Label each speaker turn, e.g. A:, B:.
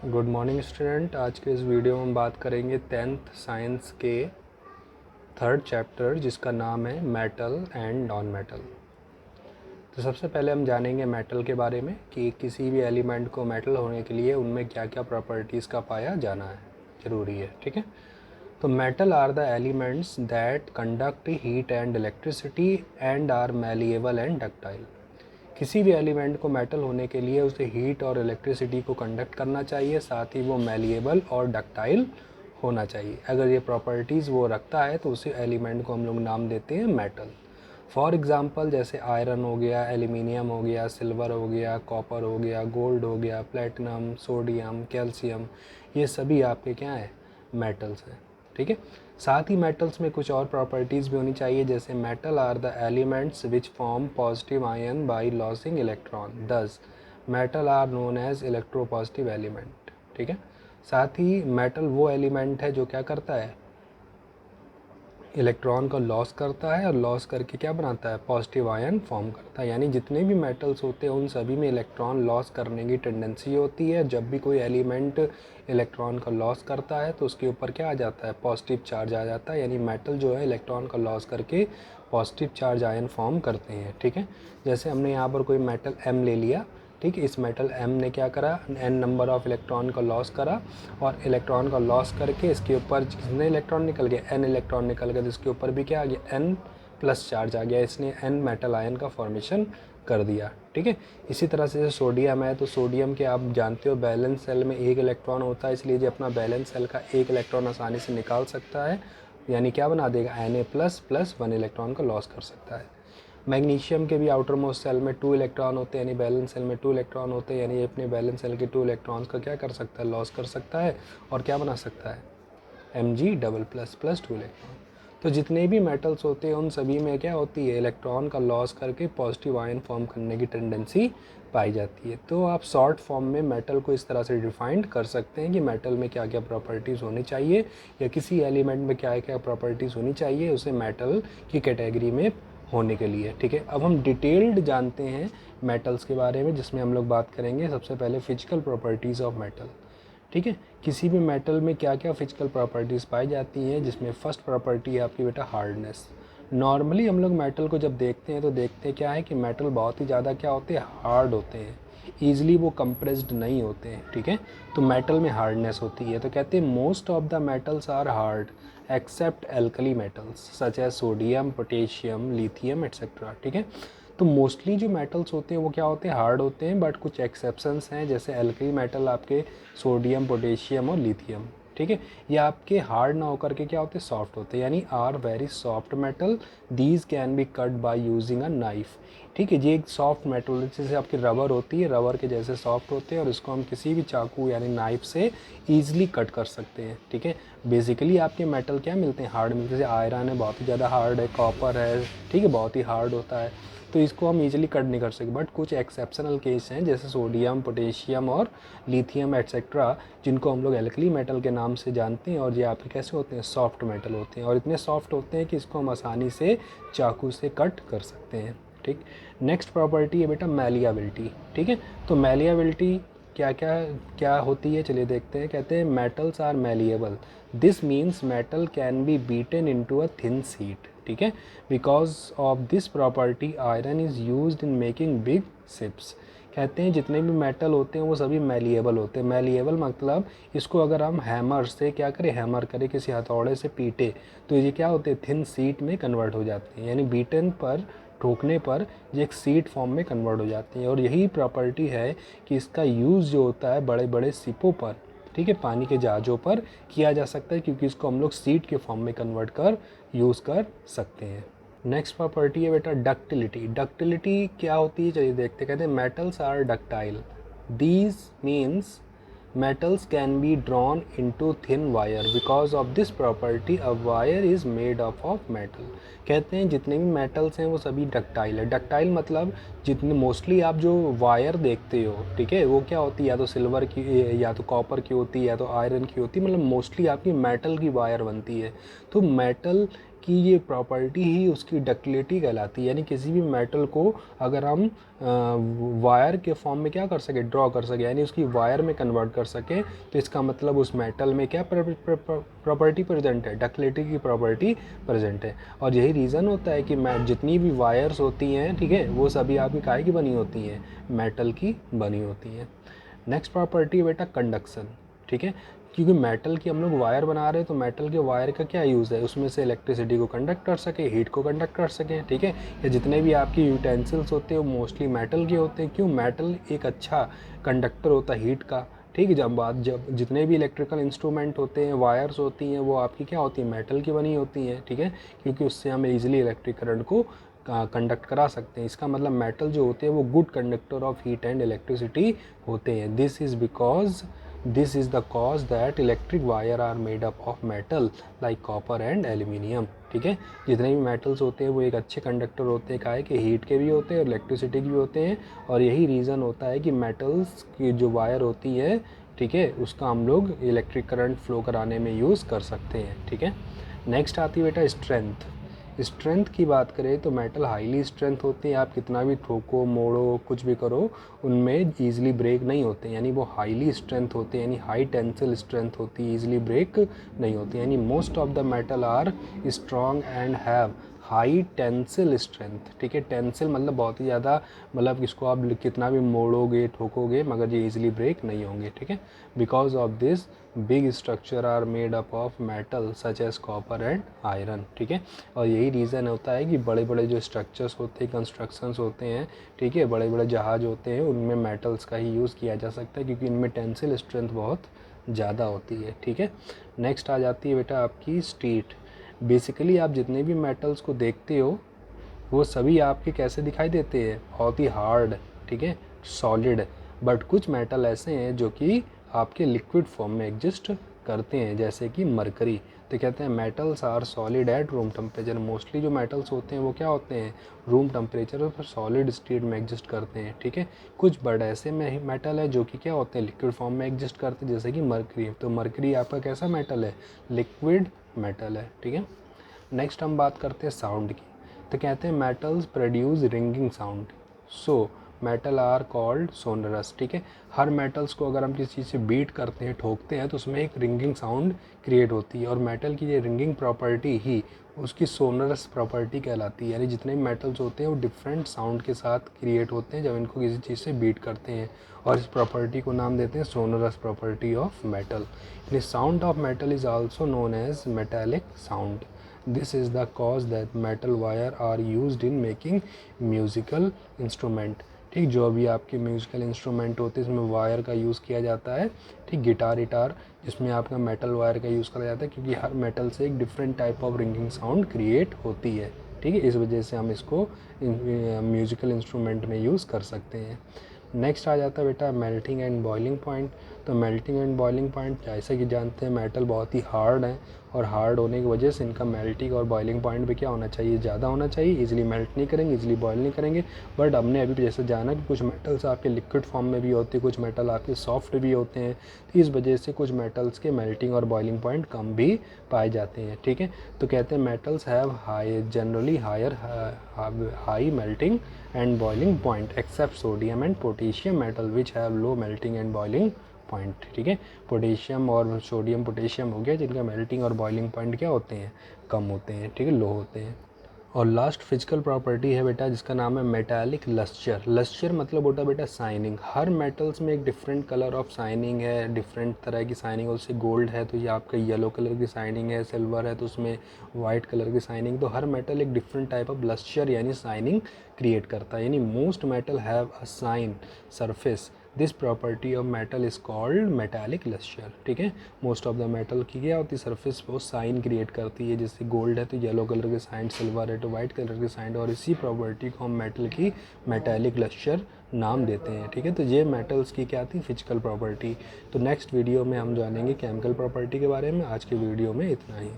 A: Good morning student. आज के इस वीडियो में हम बात करेंगे 10th साइंस के थर्ड चैप्टर जिसका नाम है मेटल एंड नॉन मेटल। तो सबसे पहले हम जानेंगे मेटल के बारे में कि किसी भी एलिमेंट को मेटल होने के लिए उनमें क्या क्या प्रॉपर्टीज़ का पाया जाना है, ज़रूरी है। ठीक है, तो metal are the elements that conduct heat and electricity and are malleable and ductile. किसी भी एलिमेंट को मेटल होने के लिए उसे हीट और इलेक्ट्रिसिटी को कंडक्ट करना चाहिए, साथ ही वो मैलिएबल और डक्टाइल होना चाहिए। अगर ये प्रॉपर्टीज़ वो रखता है तो उसी एलिमेंट को हम लोग नाम देते हैं मेटल। फॉर एग्ज़ाम्पल जैसे आयरन हो गया, एल्यूमिनियम हो गया, सिल्वर हो गया, कॉपर हो गया, गोल्ड हो गया, प्लेटिनम, सोडियम, कैल्शियम, ये सभी आपके क्या हैं, मेटल्स हैं। ठीक है, साथ ही मेटल्स में कुछ और प्रॉपर्टीज़ भी होनी चाहिए, जैसे metal are the elements which form positive ion by losing electron, thus metal are known as electropositive element. ठीक है, साथ ही मेटल वो एलिमेंट है जो क्या करता है, इलेक्ट्रॉन का लॉस करता है और लॉस करके क्या बनाता है, पॉजिटिव आयन फॉर्म करता है। यानी जितने भी मेटल्स होते हैं उन सभी में इलेक्ट्रॉन लॉस करने की टेंडेंसी होती है। जब भी कोई एलिमेंट इलेक्ट्रॉन का लॉस करता है तो उसके ऊपर क्या आ जाता है, पॉजिटिव चार्ज आ जाता है। यानी मेटल जो है इलेक्ट्रॉन का लॉस करके पॉजिटिव चार्ज आयन फॉर्म करते हैं। ठीक है, जैसे हमने यहाँ पर कोई मेटल M ले लिया, ठीक है, इस मेटल M ने क्या करा, n नंबर ऑफ इलेक्ट्रॉन का लॉस करा और इलेक्ट्रॉन का लॉस करके इसके ऊपर कितने इलेक्ट्रॉन निकल गए, n इलेक्ट्रॉन निकल गए, तो इसके ऊपर भी क्या आ गया, n प्लस चार्ज आ गया। इसने n मेटल आयन का फॉर्मेशन कर दिया। ठीक है, इसी तरह से सोडियम है, तो सोडियम के आप जानते हो बैलेंस सेल में एक इलेक्ट्रॉन होता है, इसलिए जो अपना बैलेंस सेल का एक इलेक्ट्रॉन आसानी से निकाल सकता है, यानी क्या बना देगा, Na प्लस प्लस 1 इलेक्ट्रॉन का लॉस कर सकता है। मैग्नीशियम के भी आउटर मोस्ट सेल में 2 इलेक्ट्रॉन होते हैं, यानी बैलेंस सेल में 2 इलेक्ट्रॉन होते हैं, यानी ये अपने बैलेंस सेल के 2 इलेक्ट्रॉन्स का क्या कर सकता है, लॉस कर सकता है और क्या बना सकता है, Mg double plus plus 2 electron. तो जितने भी मेटल्स होते हैं उन सभी में क्या होती है, इलेक्ट्रॉन का लॉस करके पॉजिटिव आयन फॉर्म करने की टेंडेंसी पाई जाती है। तो आप शॉर्ट फॉर्म में मेटल को इस तरह से डिफाइंड कर सकते हैं कि मेटल में क्या क्या प्रॉपर्टीज़ होनी चाहिए या किसी एलिमेंट में क्या क्या प्रॉपर्टीज़ होनी चाहिए उसे मेटल की कैटेगरी में होने के लिए। ठीक है, अब हम डिटेल्ड जानते हैं मेटल्स के बारे में, जिसमें हम लोग बात करेंगे सबसे पहले फिजिकल प्रॉपर्टीज़ ऑफ मेटल। ठीक है, किसी भी मेटल में क्या क्या फिजिकल प्रॉपर्टीज़ पाई जाती हैं, जिसमें फर्स्ट प्रॉपर्टी है आपकी बेटा हार्डनेस। नॉर्मली हम लोग मेटल को जब देखते हैं तो देखते क्या है कि मेटल बहुत ही ज़्यादा क्या होते हैं, हार्ड होते हैं, ईजिली वो कंप्रेस्ड नहीं होते हैं। ठीक है, तो मेटल में हार्डनेस होती है, तो कहते हैं most of the metals are hard except alkali metals such as sodium, potassium, lithium etcetera. ठीक है, तो मोस्टली जो मेटल्स होते हैं वो क्या होते हैं, हार्ड होते हैं, बट कुछ एक्सेप्शंस हैं, जैसे एल्कली मेटल आपके सोडियम, पोटेशियम और लिथियम। ठीक है, ये आपके हार्ड ना होकर के क्या होते हैं, सॉफ्ट होते हैं, यानी are very soft metal, these can be cut by using a knife. ठीक है, ये एक सॉफ्ट मेटल जैसे आपकी रबर होती है, रबर के जैसे सॉफ्ट होते हैं और इसको हम किसी भी चाकू यानी नाइफ से ईजिली कट कर सकते हैं। ठीक है, बेसिकली आपके मेटल क्या मिलते हैं, हार्ड मिलते हैं, जैसे आयरन है बहुत ही ज़्यादा हार्ड है, कॉपर है, ठीक है, बहुत ही हार्ड होता है, तो इसको हम इजीली कट नहीं कर सकते। बट कुछ एक्सेप्शनल केस हैं जैसे सोडियम, पोटेशियम और लिथियम एट्सेट्रा, जिनको हम लोग एल्कली मेटल के नाम से जानते हैं, और ये आपके कैसे होते हैं, सॉफ्ट मेटल होते हैं, और इतने सॉफ्ट होते हैं कि इसको हम आसानी से चाकू से कट कर सकते हैं। ठीक, नेक्स्ट प्रॉपर्टी है बेटा मैलिएबिलिटी। ठीक है, तो मैलिएबिलिटी क्या क्या क्या होती है, चलिए देखते हैं। कहते हैं metals are malleable, this means metal can be beaten into a thin sheet. ठीक है, because of this property iron is used in making big ships. कहते हैं जितने भी मेटल होते हैं वो सभी मैलिएबल होते हैं। मैलिएबल मतलब इसको अगर हम हैमर से क्या करें, हैमर करें, किसी हथौड़े से पीटे, तो ये क्या होते हैं, थिन शीट में कन्वर्ट हो जाते हैं, यानी बीटन पर ठोकने पर ये एक सीट फॉर्म में कन्वर्ट हो जाती है। और यही प्रॉपर्टी है कि इसका यूज़ जो होता है बड़े बड़े शिपों पर, ठीक है, पानी के जहाज़ों पर किया जा सकता है, क्योंकि इसको हम लोग सीट के फॉर्म में कन्वर्ट कर यूज़ कर सकते हैं। नेक्स्ट प्रॉपर्टी है बेटा डक्टिलिटी। डक्टिलिटी क्या होती है, चलिए देखते। कहते हैं metals are ductile, these means metals can be drawn into thin wire because of this property a wire is made up of metal। कहते हैं जितने भी मेटल्स हैं वो सभी डक्टाइल है। डक्टाइल मतलब जितने मोस्टली आप जो वायर देखते हो, ठीक है, वो क्या होती है, या तो सिल्वर की, या तो कॉपर की होती है, या तो आयरन की होती है, मतलब मोस्टली आपकी मेटल की वायर बनती है। तो मेटल कि ये प्रॉपर्टी ही उसकी डक्टिलिटी कहलाती है। यानी किसी भी मेटल को अगर हम वायर के फॉर्म में क्या कर सके, ड्रॉ कर सके, यानी उसकी वायर में कन्वर्ट कर सके, तो इसका मतलब उस मेटल में क्या प्रॉपर्टी प्रेजेंट है, डक्टिलिटी की प्रॉपर्टी प्रेजेंट है। और यही रीज़न होता है कि जितनी भी वायर्स होती हैं, ठीक है, वो सभी आपकी काहे की बनी होती हैं, मेटल की बनी होती हैं। नेक्स्ट प्रॉपर्टी है बेटा कंडक्शन, ठीक है, क्योंकि मेटल की हम लोग वायर बना रहे हैं, तो मेटल के वायर का क्या यूज़ है, उसमें से इलेक्ट्रिसिटी को कंडक्ट कर सके, हीट को कंडक्ट कर सके, ठीक है। या जितने भी आपकी यूटेंसिल्स होते हैं वो मोस्टली मेटल के होते हैं। क्यों? मेटल एक अच्छा कंडक्टर होता है हीट का, ठीक है। जब जितने भी इलेक्ट्रिकल इंस्ट्रूमेंट होते हैं, वायर्स होती हैं, वो आपकी क्या होती है, मेटल की बनी होती हैं, ठीक है, क्योंकि उससे हम इजीली इलेक्ट्रिक करंट को कंडक्ट करा सकते हैं। इसका मतलब मेटल जो होते हैं वो good conductor of heat and electricity होते हैं। This is the cause that electric wire are made up of metal like copper and aluminium, ठीक है। जितने भी मेटल्स होते हैं वो एक अच्छे कंडक्टर होते हैं, काहे कि हीट के भी होते हैं और इलेक्ट्रिसिटी के भी होते हैं। और यही रीज़न होता है कि मेटल्स की जो वायर होती है, ठीक है, उसका हम लोग इलेक्ट्रिक करंट फ्लो कराने में यूज़ कर सकते हैं, ठीक है। नेक्स्ट आती है बेटा स्ट्रेंथ। स्ट्रेंथ की बात करें तो मेटल हाईली स्ट्रेंथ होते हैं, आप कितना भी ठोको मोड़ो कुछ भी करो उनमें ईजिली ब्रेक नहीं होते, यानी वो हाईली स्ट्रेंथ होते हैं, यानी हाई टेंसिल स्ट्रेंथ होती है, ईजिली ब्रेक नहीं होती। यानी most of the metal are strong and have high tensile strength, ठीक है। टेंसिल मतलब बहुत ही ज़्यादा, मतलब इसको आप कितना भी मोड़ोगे ठोकोगे मगर ये इजीली ब्रेक नहीं होंगे, ठीक है। Because of this big structure are made up of metal such as copper and iron, ठीक है। और यही रीज़न होता है कि बड़े बड़े जो स्ट्रक्चर्स होते हैं, कंस्ट्रक्शंस होते हैं, ठीक है, बड़े बड़े जहाज होते हैं, उनमें मेटल्स का ही यूज़ किया जा सकता है क्योंकि इनमें टेंसिल स्ट्रेंथ बहुत ज़्यादा होती है, ठीक है। नेक्स्ट आ जाती है बेटा आपकी स्टीट। बेसिकली आप जितने भी मेटल्स को देखते हो वो सभी आपके कैसे दिखाई देते हैं, बहुत ही हार्ड, ठीक है, सॉलिड। बट कुछ मेटल ऐसे हैं जो कि आपके लिक्विड फॉर्म में एग्जिस्ट करते हैं, जैसे कि मरकरी। तो कहते हैं metals are solid at room temperature. Mostly जो मेटल्स होते हैं वो क्या होते हैं, रूम टेम्परेचर पर सॉलिड स्टेट में एग्जिस्ट करते हैं, ठीक है। कुछ बट ऐसे में मेटल है जो कि क्या होते हैं, लिक्विड फॉर्म में एग्जिस्ट करते हैं, जैसे कि मरकरी। तो मरकरी आपका कैसा मेटल है, लिक्विड मेटल है, ठीक है। नेक्स्ट हम बात करते हैं साउंड की। तो कहते हैं metals produce ringing sound, so metal are called sonorous, ठीक है। हर मेटल्स को अगर हम किसी चीज़ से बीट करते हैं, ठोकते हैं, तो उसमें एक रिंगिंग साउंड क्रिएट होती है, और मेटल की ये रिंगिंग प्रॉपर्टी ही उसकी सोनरस प्रॉपर्टी कहलाती है। यानी जितने भी मेटल्स होते हैं वो डिफरेंट साउंड के साथ क्रिएट होते हैं जब इनको किसी चीज़ से बीट करते हैं, और इस प्रॉपर्टी को नाम देते हैं सोनरस प्रॉपर्टी ऑफ मेटल। यानी sound of metal is also known as metallic sound. This is the cause that metal wire are used in making musical instrument, ठीक। जो अभी आपके म्यूज़िकल इंस्ट्रूमेंट होते हैं इसमें वायर का यूज़ किया जाता है, ठीक। गिटार जिसमें आपका मेटल वायर का यूज़ करा जाता है, क्योंकि हर मेटल से एक different type of ringing sound create होती है, ठीक है। इस वजह से हम इसको म्यूज़िकल इंस्ट्रूमेंट में यूज़ कर सकते हैं। नेक्स्ट आ जाता है बेटा मेल्टिंग एंड बॉइलिंग पॉइंट। तो मेल्टिंग एंड बॉइलिंग पॉइंट जैसे कि जानते हैं मेटल बहुत ही हार्ड है, और हार्ड होने की वजह से इनका मेल्टिंग और बॉइलिंग पॉइंट भी क्या होना चाहिए, ज़्यादा होना चाहिए। इजीली मेल्ट नहीं करेंगे, इजीली बॉयल नहीं करेंगे। बट हमने अभी जैसे जाना कि कुछ मेटल्स आपके लिक्विड फॉर्म में भी होते हैं, कुछ मेटल आपके सॉफ्ट भी होते हैं, तो इस वजह से कुछ मेटल्स के मेल्टिंग और बॉइलिंग पॉइंट कम भी पाए जाते हैं, ठीक है। तो कहते हैं metals have high generally higher high melting and boiling point except sodium and potassium metal which have low melting and boiling point, ठीक है। पोटेशियम और सोडियम पोटेशियम हो गया जिनका मेल्टिंग और बॉइलिंग पॉइंट क्या होते हैं, कम होते हैं, ठीक है, लो होते हैं। और लास्ट फिजिकल प्रॉपर्टी है बेटा जिसका नाम है मेटालिक लस्चर। लस्चर मतलब होता है बेटा शाइनिंग। हर मेटल्स में एक डिफरेंट कलर ऑफ शाइनिंग है, डिफरेंट तरह की शाइनिंग। उससे गोल्ड है तो ये आपका येलो कलर की शाइनिंग है, सिल्वर है तो उसमें वाइट कलर की शाइनिंग। तो हर मेटल एक डिफरेंट टाइप ऑफ लस्चर यानी शाइनिंग क्रिएट करता है। यानी most metal have a shine surface, this property of metal is called metallic lustre, ठीक है। मोस्ट ऑफ द मेटल की क्या होती है, सरफेस पे वो साइन क्रिएट करती है। जैसे गोल्ड है तो येलो कलर के साइन, सिल्वर है तो वाइट कलर के साइन, और इसी प्रॉपर्टी को हम मेटल की मेटालिक लस्चर नाम देते हैं, ठीक है। तो ये मेटल्स की क्या थी, फिजिकल प्रॉपर्टी। तो नेक्स्ट वीडियो में हम जानेंगे केमिकल प्रॉपर्टी के बारे में। आज के वीडियो में इतना ही।